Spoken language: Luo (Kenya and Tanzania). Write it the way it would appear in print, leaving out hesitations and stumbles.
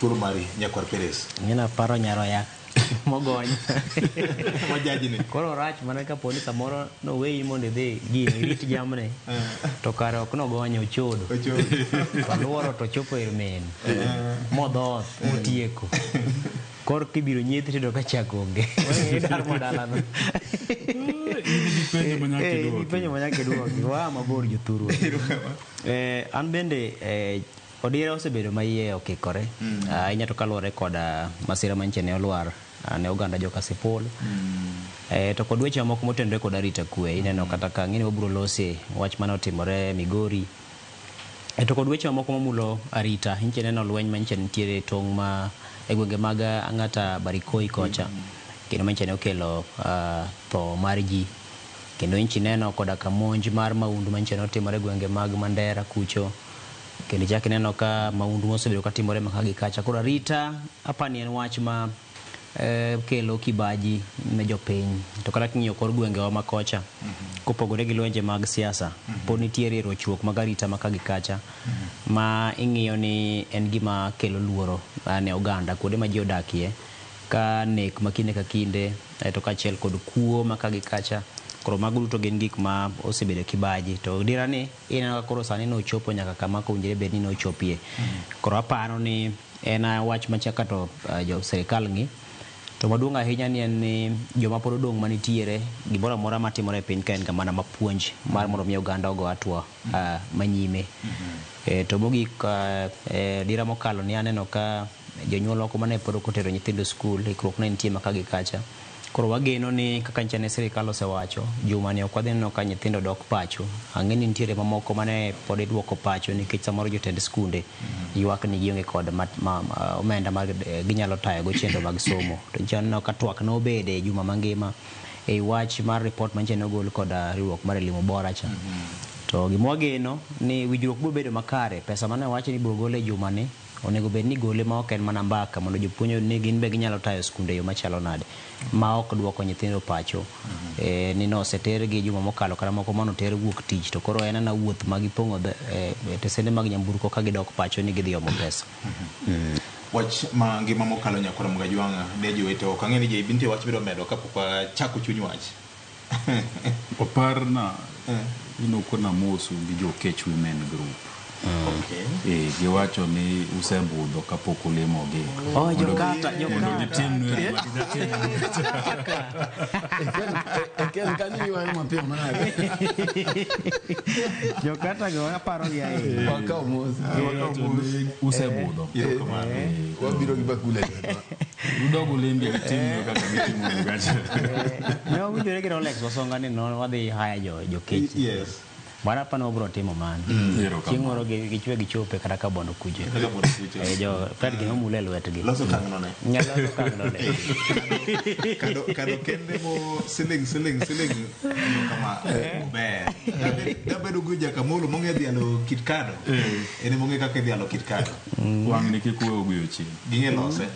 Thuolo mari Nyakwar Perez. Ngina paro nyaroya mogony. Majaji ni. Koro rach mana ka poni samoro no weyi mondo dhi gini rit jamne. To kare ok no gonyo chodo. Paluoro to chopo irmen. Modho otieko. Kor kibiro nyithi to ka chakonge. Dar modala no. Penyo manyake duoki. Wa mabor jothuru. An bende Odira osebedo maiye okikore. Inya to kaluore koda masira manche ne olwar ne oganda joka Sipol. To kod weche moko motendore kod arita kwe ineno kata ka ng'ini wabiro lose wach mane otimore Migori. To kod weche moko mamulo arita inche neno lweny manche nitiere tong' ma egwenge mag Ang'ata Barikoi kocha. Kendo manche ne okelo tho mar ji. Kendo inchi neno koda ka monj mar maundu manche ne otimore gwenge mag Mandera kucho. Kendo chak neno ka maundu mosebedo katimore makagi kacha. Koro arita apani en wach ma kelo kibaji ne jopiny. To kata king'iyo kor gwenge wa makocha kopogore gi lwenje mag siasa pod nitiere rochruok mag arita makagi kacha ma ing'iyo ni en gima kelo luoro ne oganda kuonde ma ji odakie ka nek makinde ka kinde to kaachiel kod kuo makagi kacha. Koro mago duto gin gik ma osebedo kibaji. To dira ni ineno ka koro sani no chopo nyaka kama ko owinjore bed ni no chopie. Koro aparo ni en wach machaka to jo sirikal ng'i. To maduong' ahinya ni en ni joma pod odong' manitiere gimoro amora matimore e piny ka en ga mana mapuonj mar mondo mi oganda ogo atwa manyime. To mogik dira mokalo ni aneno ka jonyuol oko mane pod okotero nyithindo skul ikruok ne nitie makagi kacha. Koro wageno ni kaka nchane sirikal osewacho juma ni ok wadhi neno ka nyithindo dok pacho. Ang'eni nitiere mamoko mane pod iduoko pacho nikech samoro jotend skunde ywak ni gionge kod omenda mag ginyalo tayogo chenro mag somo. To nchano ka twak no obede juma mangima e wach mar report manche nogol kod riwruok mar Elimu Bora cha. To gimwageno ni wijruok bo bedo makare. Pesa mane wacho ni biro gole juma ni onego bed ni gole ma ok en mana mbaka mondo jopuonjo ni gin be ginyalo tayo skunde yo machalo nade ma ok duoko nyithindo pacho. Ni no oseter gi juma mokalo kata moko mano ter wuok tich to koro en na wuoth magipong'o tesende mag nyamburko ka gidok pacho ni gidhi omo pesa. Wach ma ngima mokalo Nyakwar Mgajwanga ne jowete ok ang'eni je binte wach biro medo kapok chako chuny wach. Oparna inokona mosu gi jo Kech Women Group. Okay. Giwacho ni usebudho kapok olemo gi. Jokata. Kani yuan mapio manade. Jokata go aparo gi ai. Waka mos. Usebudho. Wabiro gi bakule. Udogo lembe gitimno kaka gitimo Mugacha. Ne owinjore gi Rolex wasonga ni no wadhi haya jo Kech. Yes. Bana pa no bro timo man. Chingoro gichwe gichope kata ka bondo kuje. Jo Fred gi nomule lwetgi. Loso kang'no ne. Nyalo kang'no ne. Kado kende mo siling kama ber. Dabedo guja kamolo monge dhialo kit kado. Ene monge kaka dhialo kit kado. Wang ni kikuwe ogweyo chien. Ginge lose.